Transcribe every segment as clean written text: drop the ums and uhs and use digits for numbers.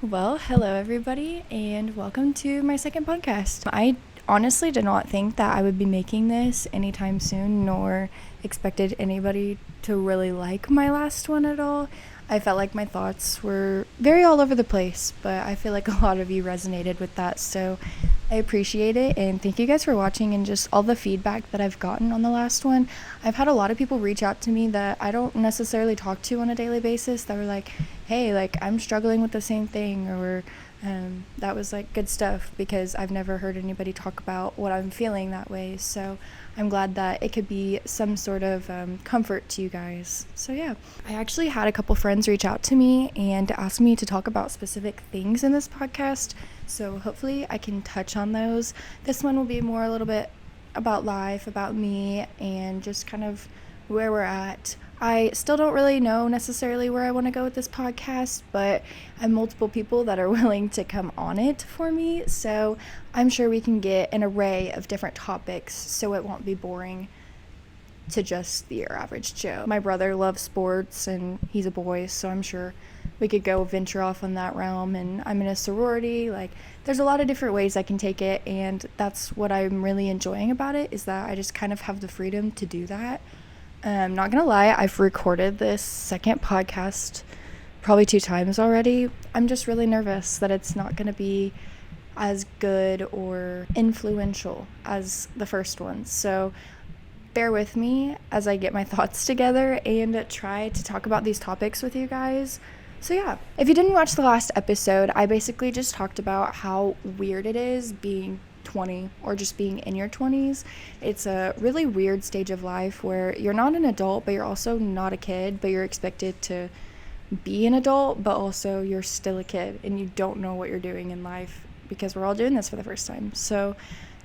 Well, hello everybody, and welcome to my second podcast. I honestly did not think that I would be making this anytime soon, nor expected anybody to really like my last one at all. I felt like my thoughts were very all over the place, but I feel like a lot of you resonated with that, so I appreciate it, and thank you guys for watching and just all the feedback that I've gotten on the last one. I've had a lot of people reach out to me that I don't necessarily talk to on a daily basis that were like, hey, like, I'm struggling with the same thing, or that was like good stuff because I've never heard anybody talk about what I'm feeling that way. So I'm glad that it could be some sort of comfort to you guys. So yeah, I actually had a couple friends reach out to me and ask me to talk about specific things in this podcast. So hopefully I can touch on those. This one will be more a little bit about life, about me, and just kind of where we're at. I still don't really know necessarily where I want to go with this podcast, but I have multiple people that are willing to come on it for me, so I'm sure we can get an array of different topics so it won't be boring to just the your average Joe. My brother loves sports and he's a boy, so I'm sure we could go venture off on that realm. And I'm in a sorority. Like, there's a lot of different ways I can take it, and that's what I'm really enjoying about it, is that I just kind of have the freedom to do that. I'm not gonna lie, I've recorded this second podcast probably 2 times already. I'm just really nervous that it's not gonna be as good or influential as the first one. So bear with me as I get my thoughts together and try to talk about these topics with you guys. So yeah, if you didn't watch the last episode, I basically just talked about how weird it is being 20 or just being in your 20s. It's a really weird stage of life where you're not an adult, but you're also not a kid, but you're expected to be an adult, but also you're still a kid and you don't know what you're doing in life because we're all doing this for the first time. So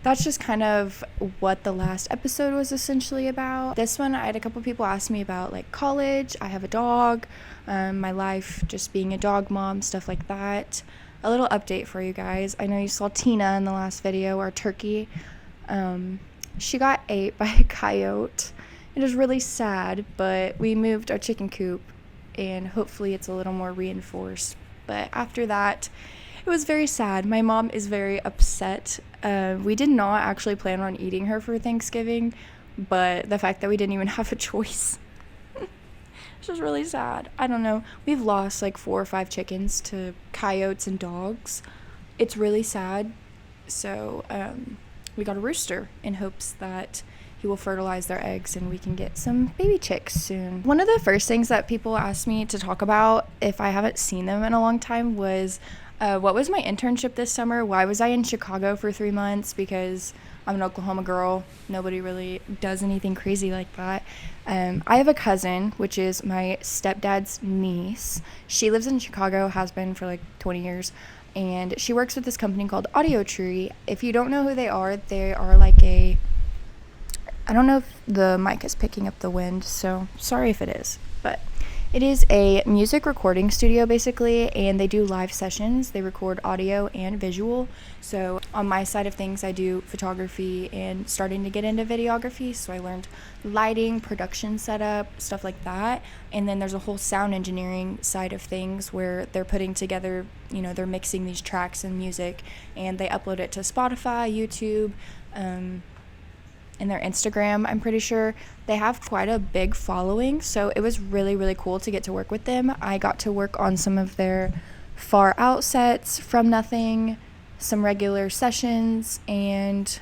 that's just kind of what the last episode was essentially about. This one, I had a couple people ask me about like college. I have a dog, my life, just being a dog mom, stuff like that. A little update for you guys. I know you saw Tina in the last video, our turkey. She got ate by a coyote. It is really sad, but we moved our chicken coop and hopefully it's a little more reinforced. But after that, it was very sad. My mom is very upset. We did not actually plan on eating her for Thanksgiving, but the fact that we didn't even have a choice, it's just really sad. I don't know. We've lost like 4 or 5 chickens to coyotes and dogs. It's really sad. So we got a rooster in hopes that he will fertilize their eggs and we can get some baby chicks soon. One of the first things that people asked me to talk about, if I haven't seen them in a long time, was what was my internship this summer? Why was I in Chicago for 3 months? Because I'm an Oklahoma girl. Nobody really does anything crazy like that. I have a cousin, which is my stepdad's niece. She lives in Chicago, has been for like 20 years, and she works with this company called Audio Tree. If you don't know who they are like a... I don't know if the mic is picking up the wind, so sorry if it is, but it is a music recording studio basically, and they do live sessions. They record audio and visual. So on my side of things, I do photography and starting to get into videography. So I learned lighting, production setup, stuff like that. And then there's a whole sound engineering side of things where they're putting together, they're mixing these tracks and music and they upload it to Spotify, YouTube, in their Instagram. I'm pretty sure they have quite a big following, so it was really, really cool to get to work with them. I got to work on some of their Far Out sets, From Nothing, some regular sessions, and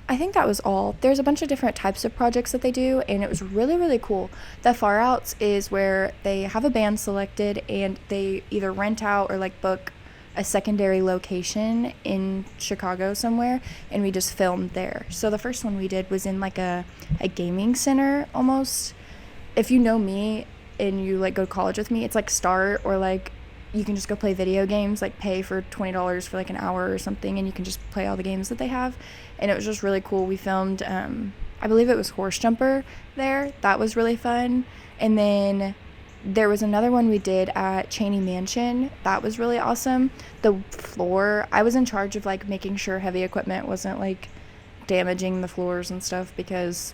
I think that was all. There's a bunch of different types of projects that they do, and it was really, really cool. The Far Outs is where they have a band selected and they either rent out or like book a secondary location in Chicago somewhere, and we just filmed there. So the first one we did was in like a gaming center almost. If you know me and you like go to college with me, it's like Start, or like you can just go play video games, like pay for $20 for like an hour or something, and you can just play all the games that they have. And it was just really cool. We filmed I believe it was Horse Jumper there. That was really fun. And then there was another one we did at Cheney Mansion. That was really awesome. The floor, I was in charge of like making sure heavy equipment wasn't like damaging the floors and stuff, because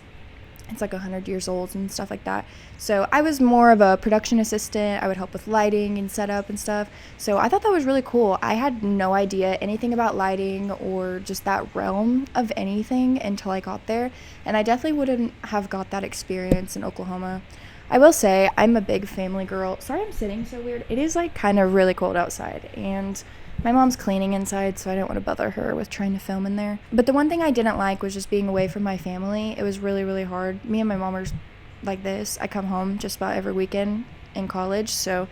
It's like 100 years old and stuff like that. So I was more of a production assistant. I would help with lighting and setup and stuff. So I thought that was really cool. I had no idea anything about lighting or just that realm of anything until I got there. And I definitely wouldn't have got that experience in Oklahoma. I will say I'm a big family girl. Sorry I'm sitting so weird. It is like kind of really cold outside, and my mom's cleaning inside, so I didn't want to bother her with trying to film in there. But the one thing I didn't like was just being away from my family. It was really, really hard. Me and my mom are like this. I come home just about every weekend in college, so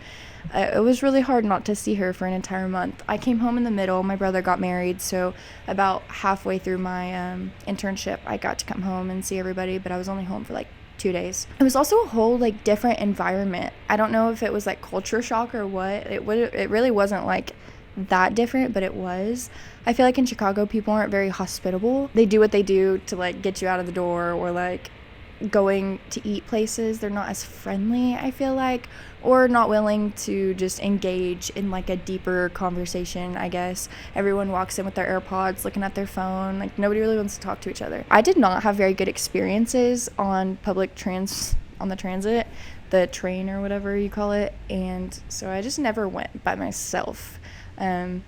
it was really hard not to see her for an entire month. I came home in the middle. My brother got married, so about halfway through my internship, I got to come home and see everybody, but I was only home for like 2 days. It was also a whole like different environment. I don't know if it was like culture shock or what. It really wasn't like that different, but it was. I feel like in Chicago people aren't very hospitable. They do what they do to like get you out of the door, or like going to eat places. They're not as friendly, I feel like, or not willing to just engage in like a deeper conversation, I guess. Everyone walks in with their AirPods looking at their phone. Like nobody really wants to talk to each other. I did not have very good experiences on the transit, the train or whatever you call it, and so I just never went by myself.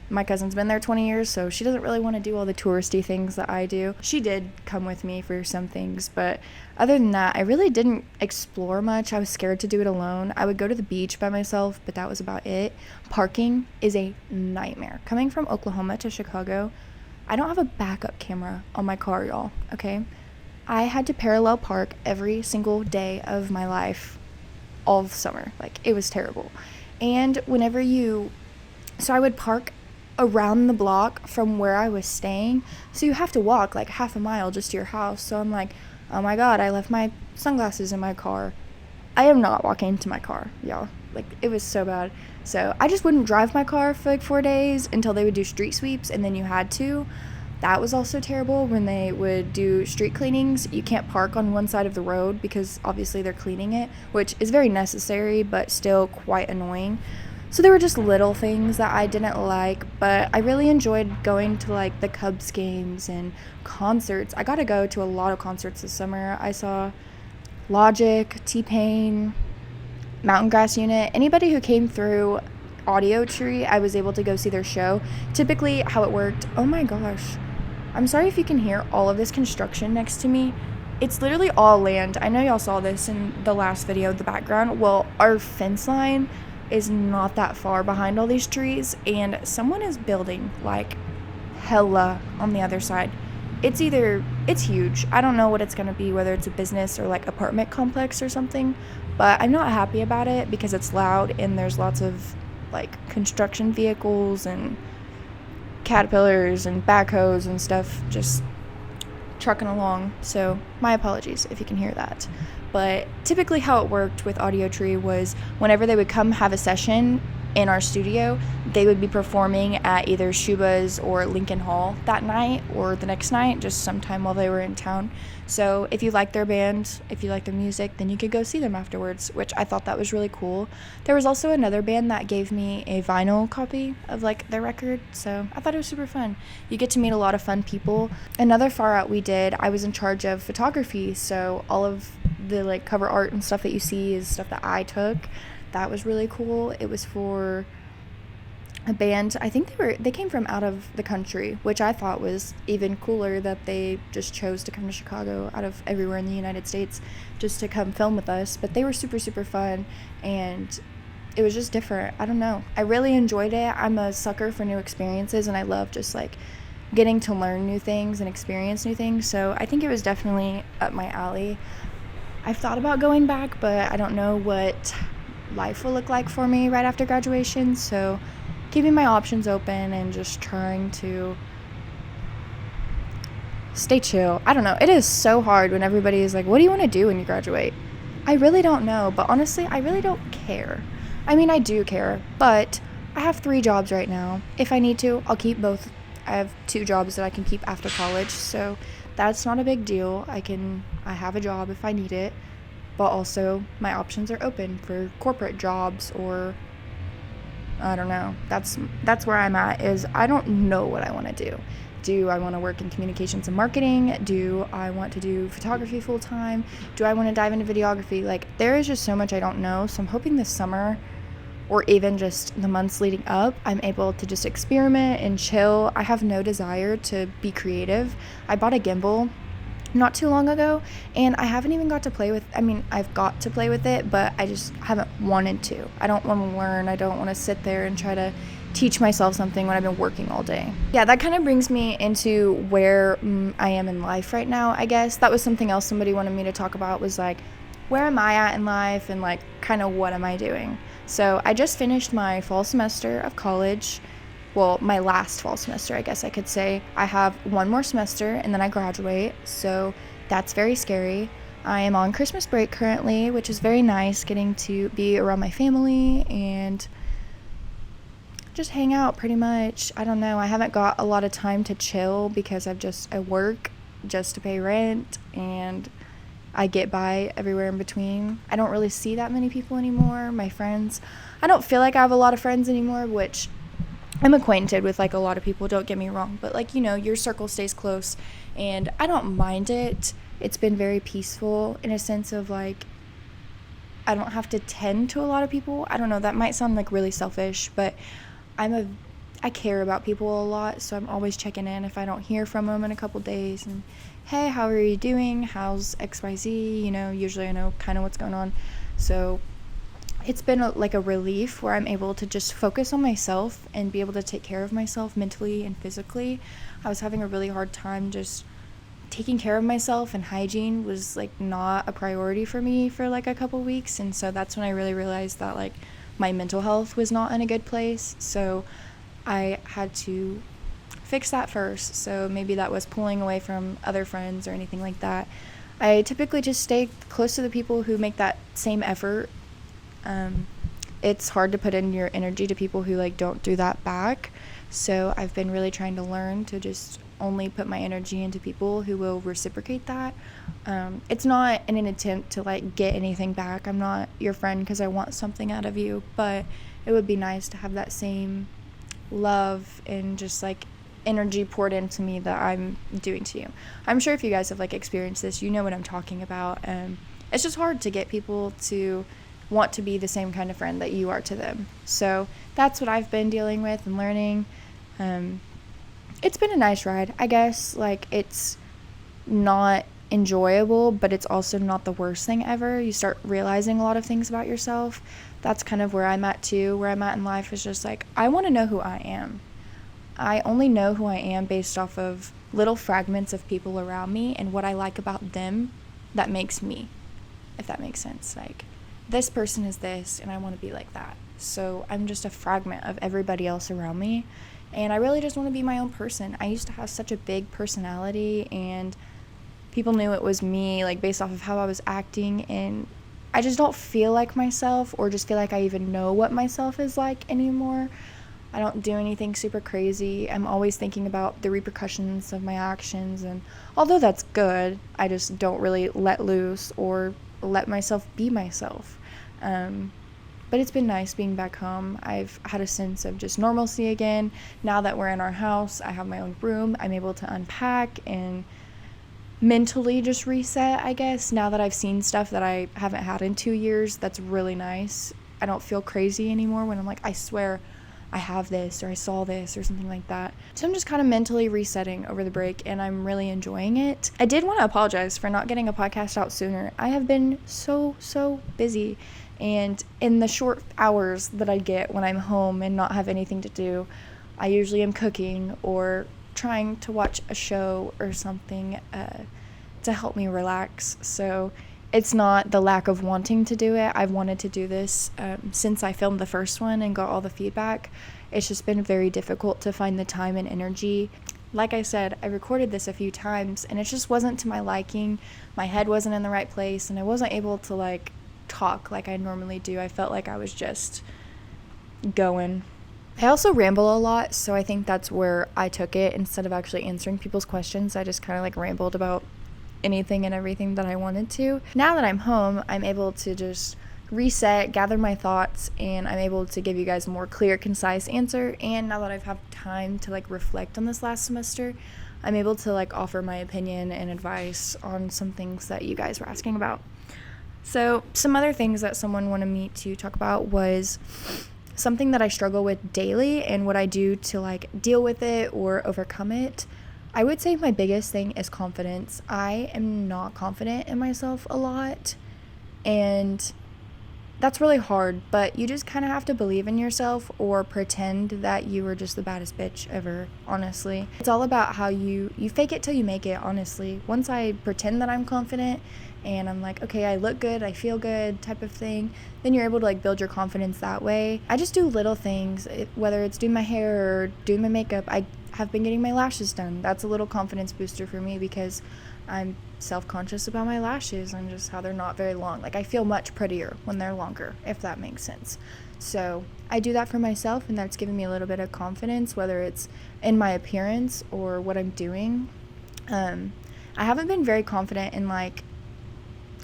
My cousin's been there 20 years, so she doesn't really want to do all the touristy things that I do. She did come with me for some things, but other than that, I really didn't explore much. I was scared to do it alone. I would go to the beach by myself, but that was about it. Parking is a nightmare. Coming from Oklahoma to Chicago, I don't have a backup camera on my car, y'all, okay? I had to parallel park every single day of my life all summer. Like, it was terrible. And so I would park around the block from where I was staying. So you have to walk like half a mile just to your house. So I'm like, oh my God, I left my sunglasses in my car. I am not walking to my car, y'all. Like, it was so bad. So I just wouldn't drive my car for like 4 days until they would do street sweeps, and then you had to. That was also terrible when they would do street cleanings. You can't park on one side of the road because obviously they're cleaning it, which is very necessary, but still quite annoying. So there were just little things that I didn't like, but I really enjoyed going to like the Cubs games and concerts. I got to go to a lot of concerts this summer. I saw Logic, T-Pain, Mountain Grass Unit. Anybody who came through Audio Tree, I was able to go see their show. Typically how it worked, oh my gosh, I'm sorry if you can hear all of this construction next to me. It's literally all land. I know y'all saw this in the last video, the background. Well, our fence line is not that far behind all these trees, and someone is building like hella on the other side. It's huge. I don't know what it's gonna be, whether it's a business or like apartment complex or something, but I'm not happy about it because it's loud and there's lots of like construction vehicles and caterpillars and backhoes and stuff just trucking along. So my apologies if you can hear that. But typically how it worked with Audio Tree was whenever they would come have a session in our studio, they would be performing at either Shuba's or Lincoln Hall that night or the next night, just sometime while they were in town. So if you like their band, if you like their music, then you could go see them afterwards, which I thought that was really cool. There was also another band that gave me a vinyl copy of like their record, so I thought it was super fun. You get to meet a lot of fun people. Another far out we did, I was in charge of photography, so all of the like cover art and stuff that you see is stuff that I took. That was really cool. It was for a band. I think they came from out of the country, which I thought was even cooler that they just chose to come to Chicago out of everywhere in the United States just to come film with us. But they were super, super fun, and it was just different. I don't know. I really enjoyed it. I'm a sucker for new experiences, and I love just like getting to learn new things and experience new things. So I think it was definitely up my alley. I've thought about going back, but I don't know what life will look like for me right after graduation, so keeping my options open and just trying to stay chill. I don't know, it is so hard when everybody is like, what do you want to do when you graduate? I really don't know, but honestly I really don't care. I mean, I do care, but I have 3 jobs right now. If I need to, I'll keep both. I have 2 jobs that I can keep after college, so that's not a big deal. I have a job if I need it, but also my options are open for corporate jobs, or I don't know. That's where I'm at, is I don't know what I want to do. Do I want to work in communications and marketing? Do I want to do photography full time? Do I want to dive into videography? Like, there is just so much I don't know. So I'm hoping this summer, or even just the months leading up, I'm able to just experiment and chill. I have no desire to be creative. I bought a gimbal not too long ago, and I haven't even got to play with, I've got to play with it, but I just haven't wanted to. I don't want to learn. I don't want to sit there and try to teach myself something when I've been working all day. Yeah, that kind of brings me into where I am in life right now, I guess. That was something else somebody wanted me to talk about, was like, where am I at in life, and like kind of what am I doing? So I just finished my fall semester of college. Well, my last fall semester, I guess I could say. I have one more semester and then I graduate, so that's very scary. I am on Christmas break currently, which is very nice, getting to be around my family and just hang out pretty much. I don't know, I haven't got a lot of time to chill because I work just to pay rent, and I get by everywhere in between. I don't really see that many people anymore. My friends, I don't feel like I have a lot of friends anymore, which I'm acquainted with like a lot of people, don't get me wrong, but like, your circle stays close, and I don't mind it. It's been very peaceful in a sense of like, I don't have to tend to a lot of people. I don't know, that might sound like really selfish, but I care about people a lot, so I'm always checking in if I don't hear from them in a couple days, and hey, how are you doing? How's XYZ? Usually I know kind of what's going on. So it's been like a relief where I'm able to just focus on myself and be able to take care of myself mentally and physically. I was having a really hard time just taking care of myself, and hygiene was like not a priority for me for like a couple weeks, and so that's when I really realized that like my mental health was not in a good place. So I had to fix that first. So maybe that was pulling away from other friends or anything like that. I typically just stay close to the people who make that same effort. It's hard to put in your energy to people who like don't do that back. So I've been really trying to learn to just only put my energy into people who will reciprocate that. It's not in an attempt to like get anything back. I'm not your friend because I want something out of you, but it would be nice to have that same love and just like energy poured into me that I'm doing to you. I'm sure if you guys have like experienced this, you know what I'm talking about. It's just hard to get people to want to be the same kind of friend that you are to them. So that's what I've been dealing with and learning. It's been a nice ride, I guess. Like, it's not enjoyable, but it's also not the worst thing ever. You start realizing a lot of things about yourself. That's kind of where I'm at too. Where I'm at in life is just like, I want to know who I am. I only know who I am based off of little fragments of people around me and what I like about them that makes me, if that makes sense. Like, this person is this and I want to be like that. So I'm just a fragment of everybody else around me, and I really just want to be my own person. I used to have such a big personality, and people knew it was me, like, based off of how I was acting, and I just don't feel like myself, or just feel like I even know what myself is like anymore. I don't do anything super crazy. I'm always thinking about the repercussions of my actions, and although that's good, I just don't really let loose or let myself be myself. But it's been nice being back home. I've had a sense of just normalcy again. Now that we're in our house, I have my own room. I'm able to unpack and mentally just reset, I guess. Now that I've seen stuff that I haven't had in 2 years, that's really nice. I don't feel crazy anymore when I'm like, I swear I have this, or I saw this, or something like that. So I'm just kind of mentally resetting over the break, and I'm really enjoying it. I did want to apologize for not getting a podcast out sooner. I have been so busy, and in the short hours that I get when I'm home and not have anything to do, I usually am cooking or trying to watch a show or something to help me relax. So it's not the lack of wanting to do it. I've wanted to do this since I filmed the first one and got all the feedback. It's just been very difficult to find the time and energy. Like I said, I recorded this a few times, and it just wasn't to my liking. My head wasn't in the right place, and I wasn't able to like talk like I normally do. I felt like I was just going. I also ramble a lot, so I think that's where I took it. Instead of actually answering people's questions, I just kind of like rambled about anything and everything that I wanted to. Now that I'm home, I'm able to just reset, gather my thoughts, and I'm able to give you guys a more clear, concise answer. And now that I've had time to like reflect on this last semester, I'm able to like offer my opinion and advice on some things that you guys were asking about. So some other things that someone wanted me to talk about was something that I struggle with daily and what I do to like deal with it or overcome it. I would say my biggest thing is confidence. I am not confident in myself a lot, and that's really hard, but you just kind of have to believe in yourself or pretend that you are just the baddest bitch ever, honestly. It's all about how you fake it till you make it, honestly. Once I pretend that I'm confident and I'm like, okay, I look good, I feel good type of thing, then you're able to like build your confidence that way. I just do little things, whether it's doing my hair or doing my makeup. I have been getting my lashes done. That's a little confidence booster for me because I'm self-conscious about my lashes and just how they're not very long. Like, I feel much prettier when they're longer, if that makes sense. So I do that for myself, and that's given me a little bit of confidence, whether it's in my appearance or what I'm doing. I haven't been very confident in like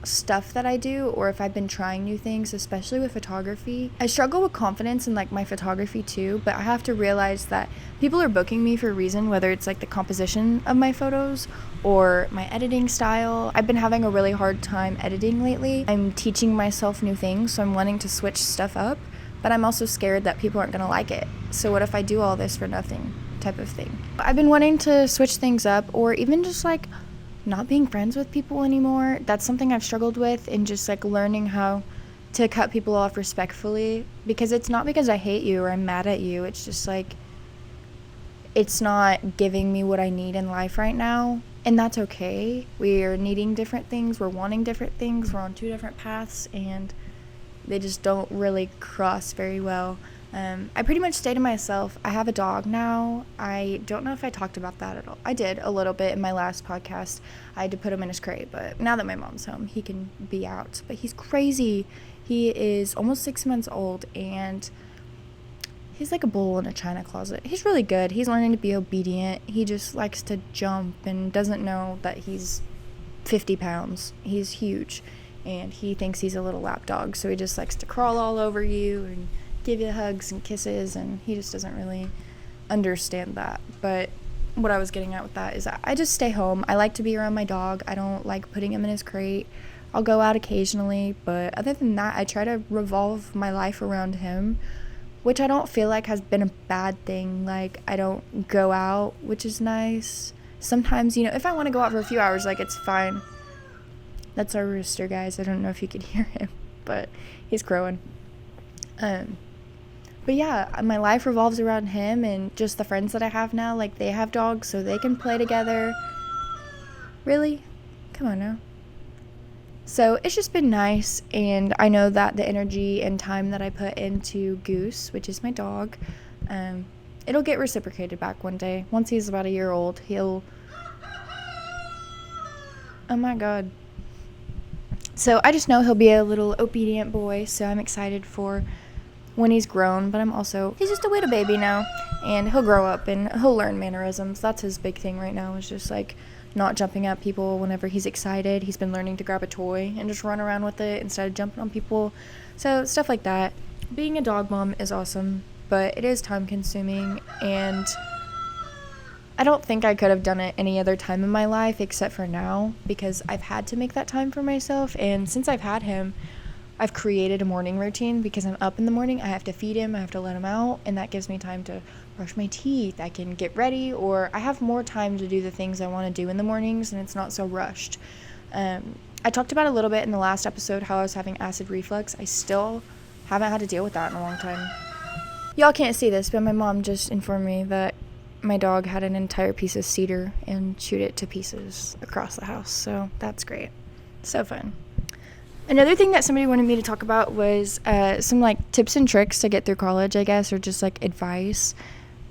stuff that I do, or if I've been trying new things, especially with photography. I struggle with confidence in like my photography too, but I have to realize that people are booking me for a reason, whether it's like the composition of my photos or my editing style. I've been having a really hard time editing lately. I'm teaching myself new things, so I'm wanting to switch stuff up, but I'm also scared that people aren't gonna like it. So what if I do all this for nothing, type of thing. I've been wanting to switch things up, or even just like not being friends with people anymore. That's something I've struggled with, and just like learning how to cut people off respectfully, because it's not because I hate you or I'm mad at you. It's just like it's not giving me what I need in life right now, and that's okay. We are needing different things, we're wanting different things, we're on two different paths, and they just don't really cross very well. I pretty much stay to myself. I have a dog now. I don't know if I talked about that at all. I did a little bit in my last podcast. I had to put him in his crate, but now that my mom's home, he can be out. But he's crazy. He is almost 6 months old, and he's like a bull in a china closet. He's really good. He's learning to be obedient. He just likes to jump and doesn't know that he's 50 pounds. He's huge, and he thinks he's a little lap dog, so he just likes to crawl all over you and give you hugs and kisses, and he just doesn't really understand that. But what I was getting at with that is that I just stay home. I like to be around my dog. I don't like putting him in his crate. I'll go out occasionally, but other than that, I try to revolve my life around him, which I don't feel like has been a bad thing. Like, I don't go out, which is nice. Sometimes, if I want to go out for a few hours, like, it's fine. That's our rooster, guys. I don't know if you could hear him, but he's crowing. But yeah, my life revolves around him and just the friends that I have now. Like, they have dogs, so they can play together. Really? Come on now. So it's just been nice, and I know that the energy and time that I put into Goose, which is my dog, it'll get reciprocated back one day. Once he's about a year old, he'll... Oh my god. So I just know he'll be a little obedient boy, so I'm excited for when he's grown, but he's just a little baby now, and he'll grow up and he'll learn mannerisms. That's his big thing right now, is just like not jumping at people whenever he's excited. He's been learning to grab a toy and just run around with it instead of jumping on people. So stuff like that. Being a dog mom is awesome, but it is time consuming, and I don't think I could have done it any other time in my life except for now, because I've had to make that time for myself. And since I've had him, I've created a morning routine, because I'm up in the morning, I have to feed him, I have to let him out, and that gives me time to brush my teeth, I can get ready, or I have more time to do the things I want to do in the mornings, and it's not so rushed. I talked about a little bit in the last episode how I was having acid reflux. I still haven't had to deal with that in a long time. Y'all can't see this, but my mom just informed me that my dog had an entire piece of cedar and chewed it to pieces across the house, so that's great. So fun. Another thing that somebody wanted me to talk about was some like tips and tricks to get through college, I guess, or just like advice.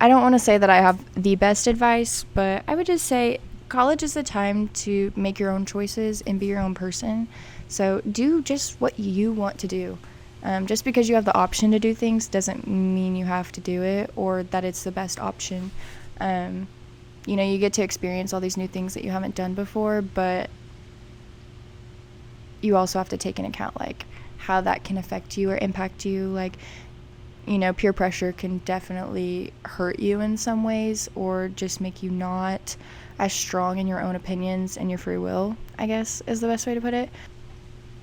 I don't want to say that I have the best advice, but I would just say college is the time to make your own choices and be your own person. So do just what you want to do. Just because you have the option to do things doesn't mean you have to do it, or that it's the best option. You get to experience all these new things that you haven't done before, but you also have to take into account like how that can affect you or impact you. Like, you know, peer pressure can definitely hurt you in some ways, or just make you not as strong in your own opinions and your free will, I guess is the best way to put it.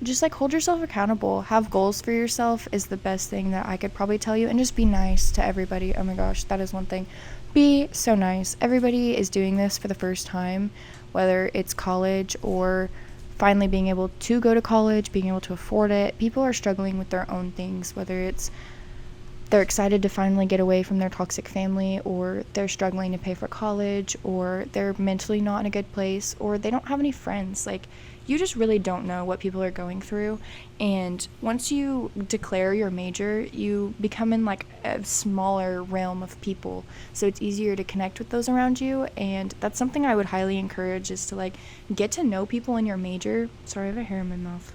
Just like hold yourself accountable, have goals for yourself is the best thing that I could probably tell you, and just be nice to everybody. Oh my gosh, that is one thing. Be so nice. Everybody is doing this for the first time, whether it's college or finally being able to go to college, being able to afford it. People are struggling with their own things, whether it's they're excited to finally get away from their toxic family, or they're struggling to pay for college, or they're mentally not in a good place, or they don't have any friends. Like, you just really don't know what people are going through. And once you declare your major, you become in like a smaller realm of people, so it's easier to connect with those around you. And that's something I would highly encourage, is to like get to know people in your major. Sorry, I have a hair in my mouth.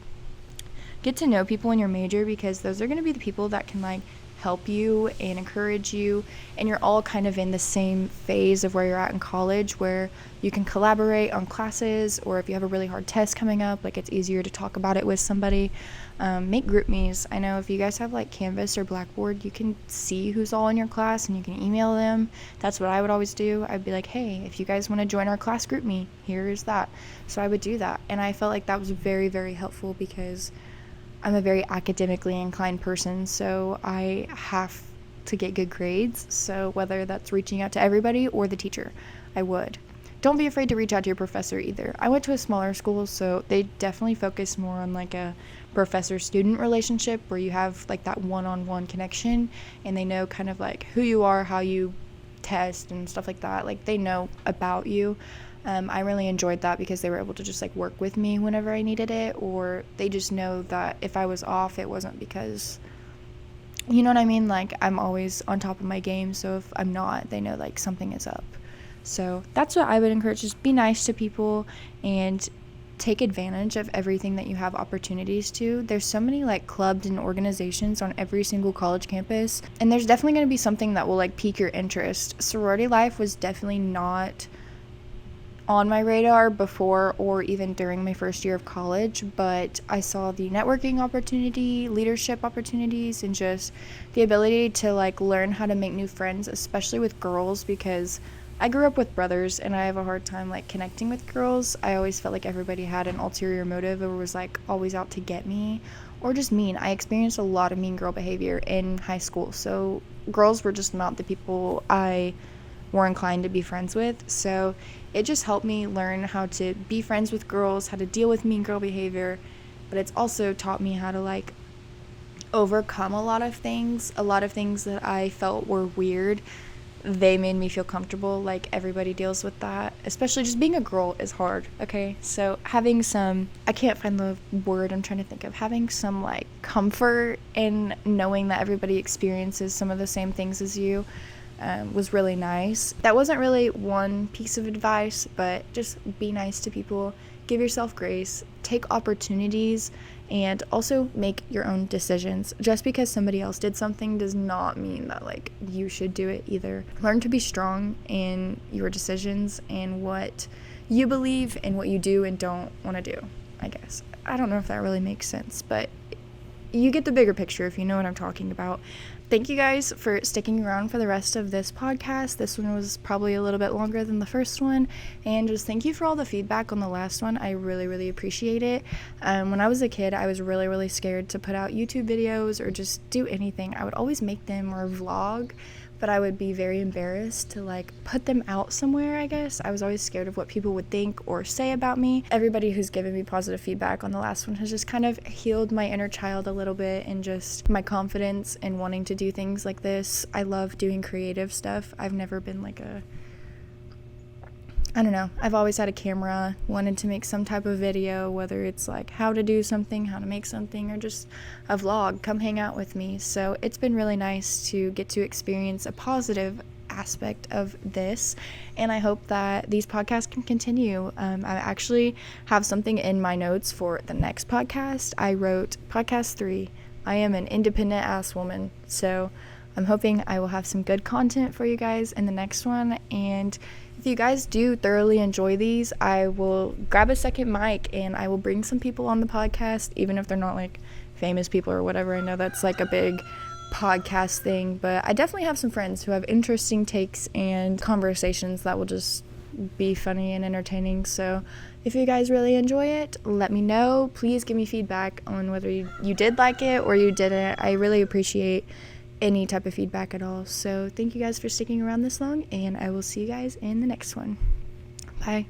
Get to know people in your major, because those are going to be the people that can like help you and encourage you, and you're all kind of in the same phase of where you're at in college, where you can collaborate on classes, or if you have a really hard test coming up, like it's easier to talk about it with somebody. Make group me's. I know if you guys have like Canvas or Blackboard, you can see who's all in your class and you can email them. That's what I would always do. I'd be like, hey, if you guys want to join our class group me, here's that. So I would do that, and I felt like that was very, very helpful, because I'm a very academically inclined person, so I have to get good grades. So whether that's reaching out to everybody or the teacher, I would. Don't be afraid to reach out to your professor either. I went to a smaller school, so they definitely focus more on like a professor-student relationship, where you have like that one-on-one connection, and they know kind of like who you are, how you test and stuff like that. Like, they know about you. I really enjoyed that, because they were able to just like work with me whenever I needed it, or they just know that if I was off, it wasn't because, you know what I mean? Like, I'm always on top of my game, so if I'm not, they know like something is up. So that's what I would encourage. Just be nice to people and take advantage of everything that you have opportunities to. There's so many like clubs and organizations on every single college campus, and there's definitely going to be something that will like pique your interest. Sorority life was definitely not on my radar before or even during my first year of college, but I saw the networking opportunity, leadership opportunities, and just the ability to like learn how to make new friends, especially with girls, because I grew up with brothers and I have a hard time like connecting with girls. I always felt like everybody had an ulterior motive, or was like always out to get me, or just mean. I experienced a lot of mean girl behavior in high school, so girls were just not the people I were inclined to be friends with. So it just helped me learn how to be friends with girls, how to deal with mean girl behavior, but it's also taught me how to like overcome a lot of things that I felt were weird. They made me feel comfortable. Like, everybody deals with that, especially just being a girl is hard. Okay, so having some, I can't find the word I'm trying to think of, having some like comfort in knowing that everybody experiences some of the same things as you was really nice. That wasn't really one piece of advice, but just be nice to people, give yourself grace, take opportunities, and also make your own decisions. Just because somebody else did something does not mean that like you should do it either. Learn to be strong in your decisions and what you believe and what you do and don't want to do, I guess. I don't know if that really makes sense, but you get the bigger picture if you know what I'm talking about. Thank you guys for sticking around for the rest of this podcast. This one was probably a little bit longer than the first one, and just thank you for all the feedback on the last one. I really, really appreciate it. When I was a kid, I was really, really scared to put out YouTube videos or just do anything. I would always make them or vlog, but I would be very embarrassed to like put them out somewhere, I guess. I was always scared of what people would think or say about me. Everybody who's given me positive feedback on the last one has just kind of healed my inner child a little bit, and just my confidence in wanting to do things like this. I love doing creative stuff. I've never been like I don't know, I've always had a camera, wanted to make some type of video, whether it's like how to do something, how to make something, or just a vlog. Come hang out with me. So it's been really nice to get to experience a positive aspect of this, and I hope that these podcasts can continue. I actually have something in my notes for the next podcast. I wrote podcast 3, I am an independent ass woman, so I'm hoping I will have some good content for you guys in the next one. And if you guys do thoroughly enjoy these, I will grab a second mic and I will bring some people on the podcast, even if they're not like famous people or whatever. I know that's like a big podcast thing, but I definitely have some friends who have interesting takes and conversations that will just be funny and entertaining. So if you guys really enjoy it, let me know. Please give me feedback on whether you did like it or you didn't. I really appreciate any type of feedback at all. So thank you guys for sticking around this long, and I will see you guys in the next one. Bye.